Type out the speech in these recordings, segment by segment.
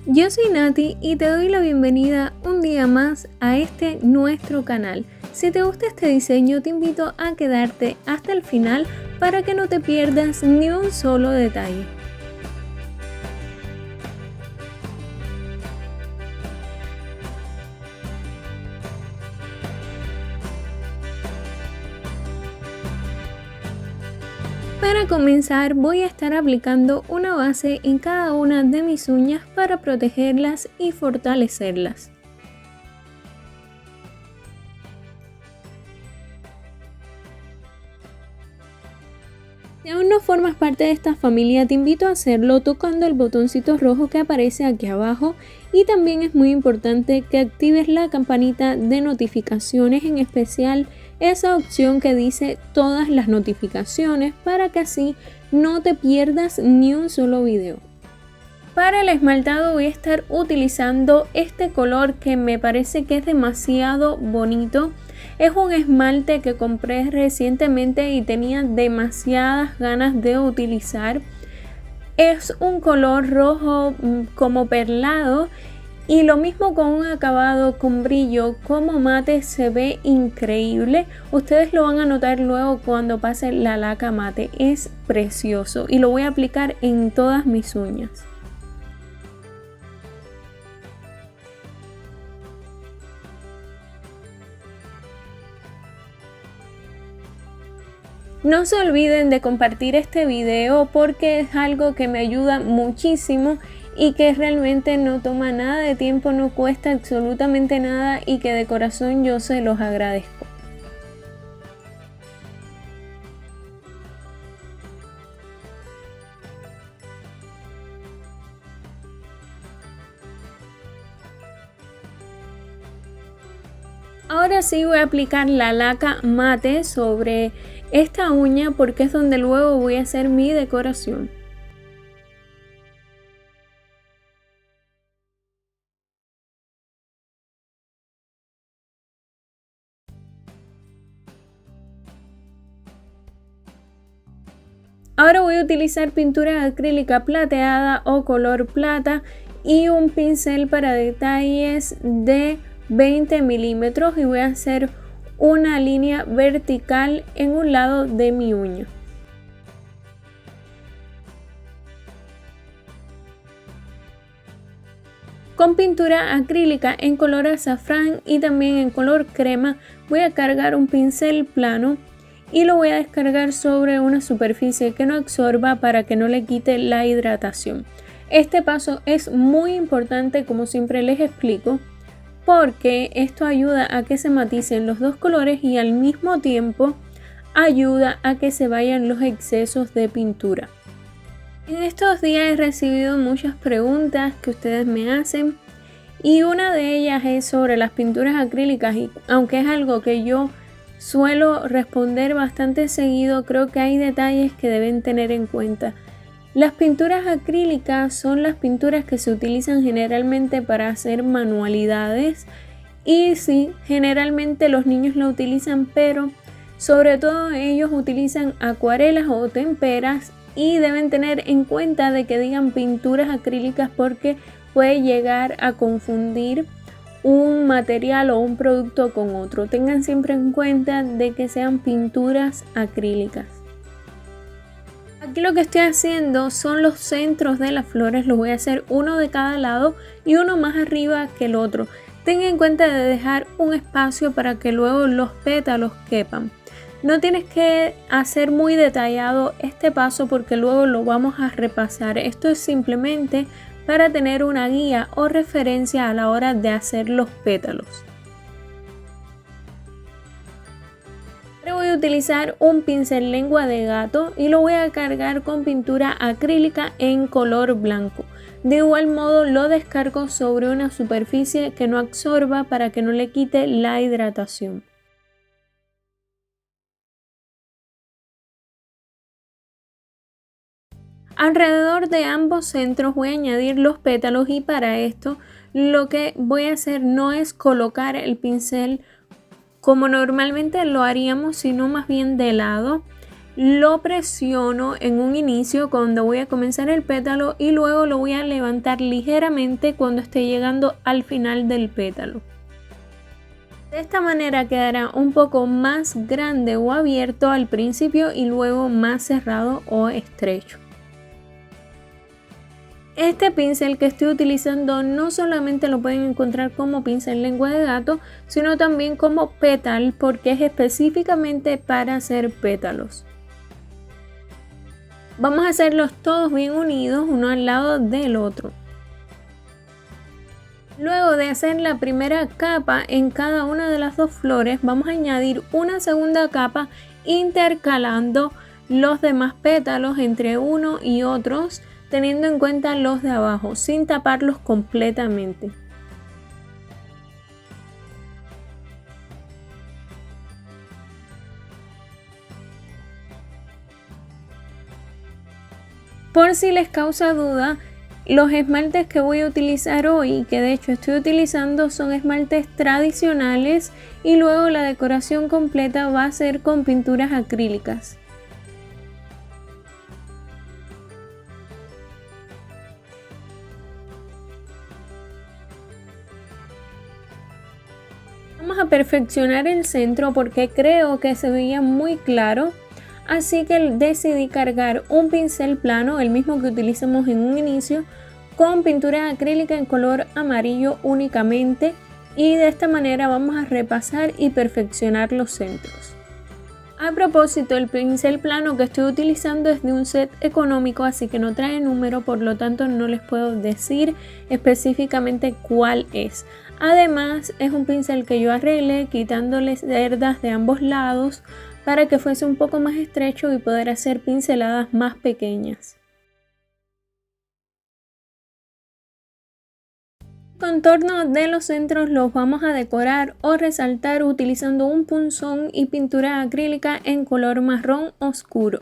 Yo soy Nati y te doy la bienvenida un día más a nuestro canal. Si te gusta este diseño, te invito a quedarte hasta el final para que no te pierdas ni un solo detalle. Para comenzar, voy a estar aplicando una base en cada una de mis uñas para protegerlas y fortalecerlas. Si aún no formas parte de esta familia, te invito a hacerlo tocando el botoncito rojo que aparece aquí abajo, y también es muy importante que actives la campanita de notificaciones, en especial esa opción que dice todas las notificaciones, para que así no te pierdas ni un solo video. Para el esmaltado voy a estar utilizando este color que me parece que es demasiado bonito. Es un esmalte que compré recientemente y tenía demasiadas ganas de utilizar. Es un color rojo como perlado, y lo mismo con un acabado con brillo como mate, se ve increíble. Ustedes lo van a notar luego cuando pase la laca mate, es precioso y lo voy a aplicar en todas mis uñas. No se olviden de compartir este video porque es algo que me ayuda muchísimo y que realmente no toma nada de tiempo, no cuesta absolutamente nada y que de corazón yo se los agradezco. Ahora sí voy a aplicar la laca mate sobre esta uña porque es donde luego voy a hacer mi decoración. Ahora voy a utilizar pintura acrílica plateada o color plata y un pincel para detalles de 20 milímetros, y voy a hacer una línea vertical en un lado de mi uña. Con pintura acrílica en color azafrán y también en color crema voy a cargar un pincel plano y lo voy a descargar sobre una superficie que no absorba para que no le quite la hidratación. Este paso es muy importante, como siempre les explico, porque esto ayuda a que se maticen los dos colores y al mismo tiempo ayuda a que se vayan los excesos de pintura. En estos días he recibido muchas preguntas que ustedes me hacen y una de ellas es sobre las pinturas acrílicas, y aunque es algo que yo suelo responder bastante seguido, creo que hay detalles que deben tener en cuenta. Las pinturas acrílicas son las pinturas que se utilizan generalmente para hacer manualidades, y sí, generalmente los niños la utilizan, pero sobre todo ellos utilizan acuarelas o temperas, y deben tener en cuenta de que digan pinturas acrílicas porque puede llegar a confundir un material o un producto con otro. Tengan siempre en cuenta de que sean pinturas acrílicas. Aquí lo que estoy haciendo son los centros de las flores, los voy a hacer uno de cada lado y uno más arriba que el otro. Tengan en cuenta de dejar un espacio para que luego los pétalos quepan. No tienes que hacer muy detallado este paso porque luego lo vamos a repasar. Esto es simplemente para tener una guía o referencia a la hora de hacer los pétalos. Ahora voy a utilizar un pincel lengua de gato y lo voy a cargar con pintura acrílica en color blanco. De igual modo lo descargo sobre una superficie que no absorba para que no le quite la hidratación. Alrededor de ambos centros voy a añadir los pétalos, y para esto lo que voy a hacer no es colocar el pincel como normalmente lo haríamos, sino más bien de lado. lo presiono en un inicio cuando voy a comenzar el pétalo y luego lo voy a levantar ligeramente cuando esté llegando al final del pétalo. De esta manera quedará un poco más grande o abierto al principio y luego más cerrado o estrecho. Este pincel que estoy utilizando no solamente lo pueden encontrar como pincel lengua de gato, sino también como pétal porque es específicamente para hacer pétalos. Vamos a hacerlos todos bien unidos, uno al lado del otro. Luego de hacer la primera capa en cada una de las dos flores, vamos a añadir una segunda capa intercalando los demás pétalos entre uno y otros, teniendo en cuenta los de abajo, sin taparlos completamente. Por si les causa duda, los esmaltes que voy a utilizar hoy, que de hecho estoy utilizando, son esmaltes tradicionales y luego la decoración completa va a ser con pinturas acrílicas. Vamos a perfeccionar el centro porque creo que se veía muy claro, así que decidí cargar un pincel plano, el mismo que utilizamos en un inicio, con pintura acrílica en color amarillo únicamente, y de esta manera vamos a repasar y perfeccionar los centros. A propósito, el pincel plano que estoy utilizando es de un set económico, así que no trae número, por lo tanto no les puedo decir específicamente cuál es. Además, es un pincel que yo arreglé quitándole cerdas de ambos lados para que fuese un poco más estrecho y poder hacer pinceladas más pequeñas. El contorno de los centros los vamos a decorar o resaltar utilizando un punzón y pintura acrílica en color marrón oscuro.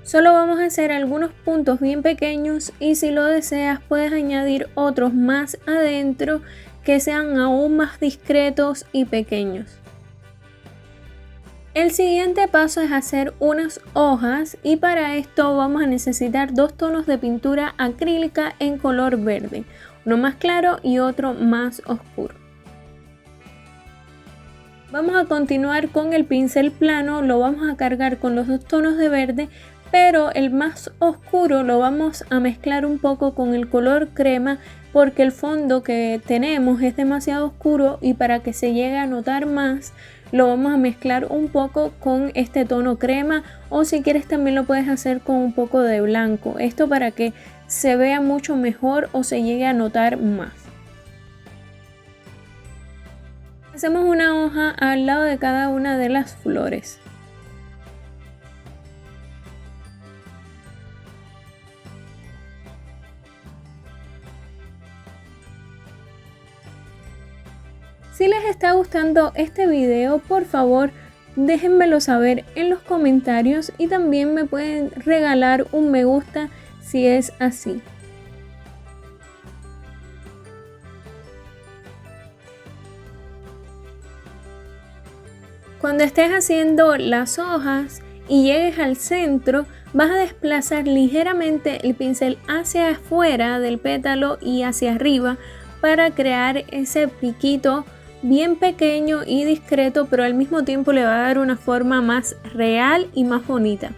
Solo vamos a hacer algunos puntos bien pequeños y si lo deseas puedes añadir otros más adentro que sean aún más discretos y pequeños. El siguiente paso es hacer unas hojas y para esto vamos a necesitar dos tonos de pintura acrílica en color verde, uno más claro y otro más oscuro. Vamos a continuar con el pincel plano, lo vamos a cargar con los dos tonos de verde, pero el más oscuro lo vamos a mezclar un poco con el color crema porque el fondo que tenemos es demasiado oscuro y para que se llegue a notar más lo vamos a mezclar un poco con este tono crema, o si quieres también lo puedes hacer con un poco de blanco, esto para que se vea mucho mejor o se llegue a notar más. Hacemos una hoja al lado de cada una de las flores. Si les está gustando este video, por favor déjenmelo saber en los comentarios y también me pueden regalar un me gusta si es así. Cuando estés haciendo las hojas y llegues al centro, vas a desplazar ligeramente el pincel hacia afuera del pétalo y hacia arriba para crear ese piquito bien pequeño y discreto, pero al mismo tiempo le va a dar una forma más real y más bonita.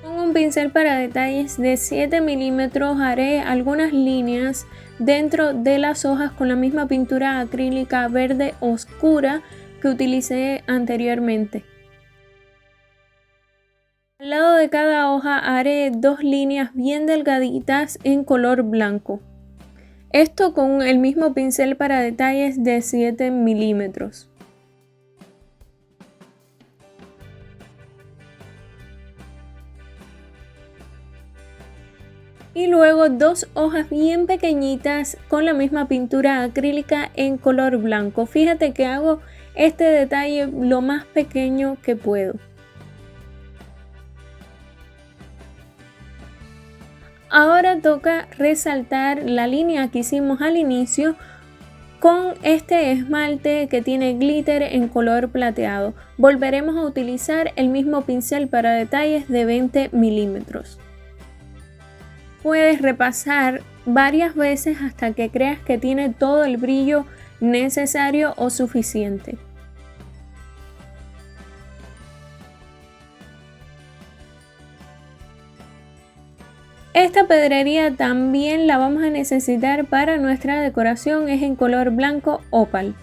Con un pincel para detalles de 7 milímetros haré algunas líneas dentro de las hojas con la misma pintura acrílica verde oscura que utilicé anteriormente. Al lado de cada hoja haré dos líneas bien delgaditas en color blanco. Esto con el mismo pincel para detalles de 7 milímetros. Y luego dos hojas bien pequeñitas con la misma pintura acrílica en color blanco. Fíjate que hago este detalle lo más pequeño que puedo. Ahora toca resaltar la línea que hicimos al inicio con este esmalte que tiene glitter en color plateado. Volveremos a utilizar el mismo pincel para detalles de 20 milímetros. Puedes repasar varias veces hasta que creas que tiene todo el brillo necesario o suficiente. Esta pedrería también la vamos a necesitar para nuestra decoración, es en color blanco opal.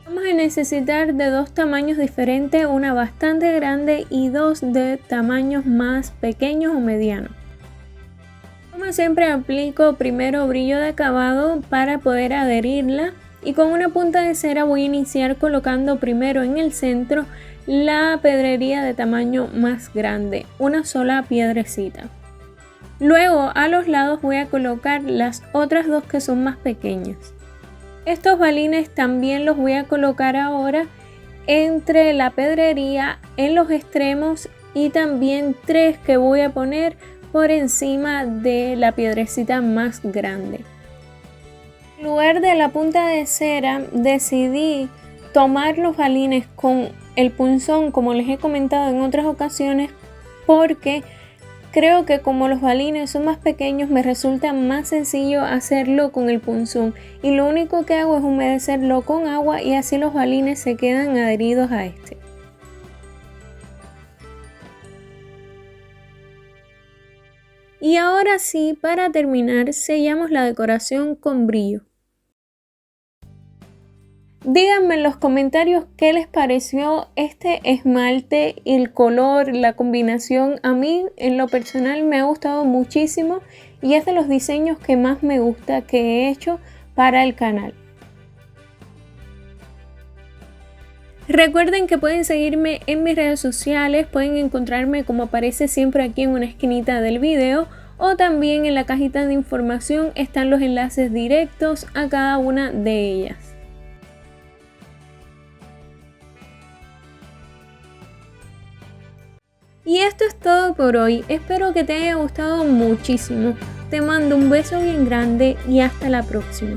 Vamos a necesitar de dos tamaños diferentes, una bastante grande y dos de tamaños más pequeños o medianos. Como siempre, aplico primero brillo de acabado para poder adherirla y con una punta de cera voy a iniciar colocando primero en el centro la pedrería de tamaño más grande, una sola piedrecita. Luego a los lados voy a colocar las otras dos que son más pequeñas. Estos balines también los voy a colocar ahora entre la pedrería en los extremos y también tres que voy a poner por encima de la piedrecita más grande. En lugar de la punta de cera decidí tomar los balines con el punzón, como les he comentado en otras ocasiones, porque creo que como los balines son más pequeños me resulta más sencillo hacerlo con el punzón y lo único que hago es humedecerlo con agua y así los balines se quedan adheridos a este. Y ahora sí, para terminar, sellamos la decoración con brillo. Díganme en los comentarios qué les pareció este esmalte, el color, la combinación. A mí en lo personal me ha gustado muchísimo y es de los diseños que más me gusta que he hecho para el canal. Recuerden que pueden seguirme en mis redes sociales, pueden encontrarme como aparece siempre aquí en una esquinita del video o también en la cajita de información están los enlaces directos a cada una de ellas. Y esto es todo por hoy, espero que te haya gustado muchísimo. Te mando un beso bien grande y hasta la próxima.